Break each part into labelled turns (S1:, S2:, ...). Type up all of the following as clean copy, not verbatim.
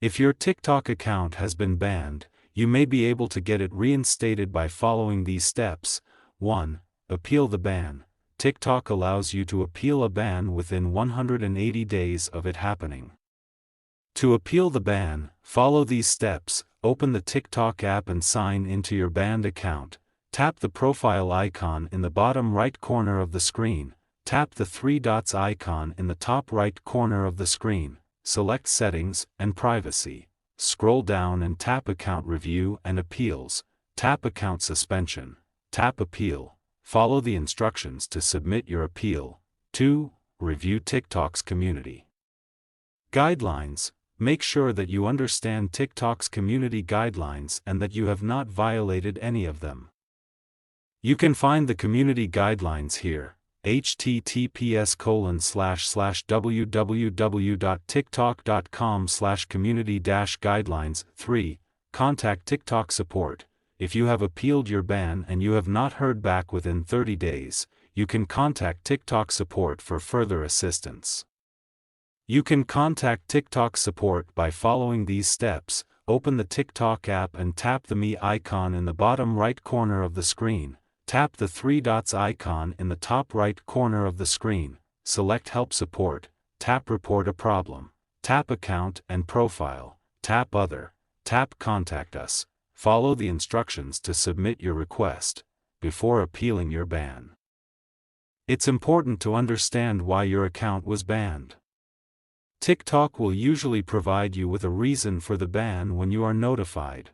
S1: If your TikTok account has been banned, you may be able to get it reinstated by following these steps. 1. Appeal the ban. TikTok allows you to appeal a ban within 180 days of it happening. To appeal the ban, follow these steps. Open the TikTok app and sign into your banned account. Tap the profile icon in the bottom right corner of the screen. Tap the three dots icon in the top right corner of the screen. Select Settings and Privacy. Scroll down and tap Account Review and Appeals. Tap Account Suspension. Tap Appeal. Follow the instructions to submit your appeal. 2. Review TikTok's community guidelines. Make sure that you understand TikTok's community guidelines and that you have not violated any of them. You can find the community guidelines here. https://www.tiktok.com/community-guidelines. 3. Contact TikTok support. If you have appealed your ban and you have not heard back within 30 days, you can contact TikTok support for further assistance. You can contact TikTok support by following these steps. Open the TikTok app and tap the Me icon in the bottom right corner of the screen. Tap the three dots icon in the top right corner of the screen. Select Help Support. Tap Report a Problem. Tap Account and Profile. Tap Other. Tap Contact Us. Follow the instructions to submit your request before appealing your ban. It's important to understand why your account was banned. TikTok will usually provide you with a reason for the ban when you are notified.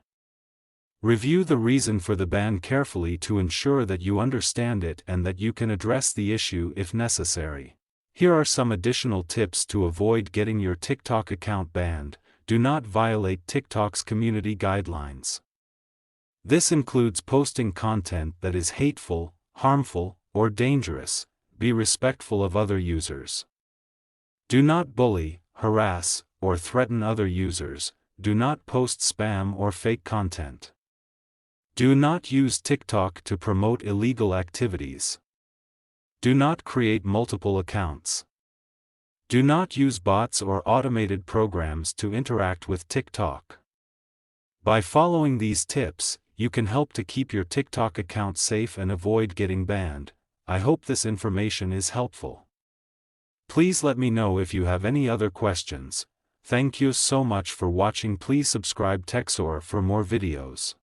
S1: Review the reason for the ban carefully to ensure that you understand it and that you can address the issue if necessary. Here are some additional tips to avoid getting your TikTok account banned. Do not violate TikTok's community guidelines. This includes posting content that is hateful, harmful, or dangerous. Be respectful of other users. Do not bully, harass, or threaten other users. Do not post spam or fake content. Do not use TikTok to promote illegal activities. Do not create multiple accounts. Do not use bots or automated programs to interact with TikTok. By following these tips, you can help to keep your TikTok account safe and avoid getting banned. I hope this information is helpful. Please let me know if you have any other questions. Thank you so much for watching. Please subscribe Texor for more videos.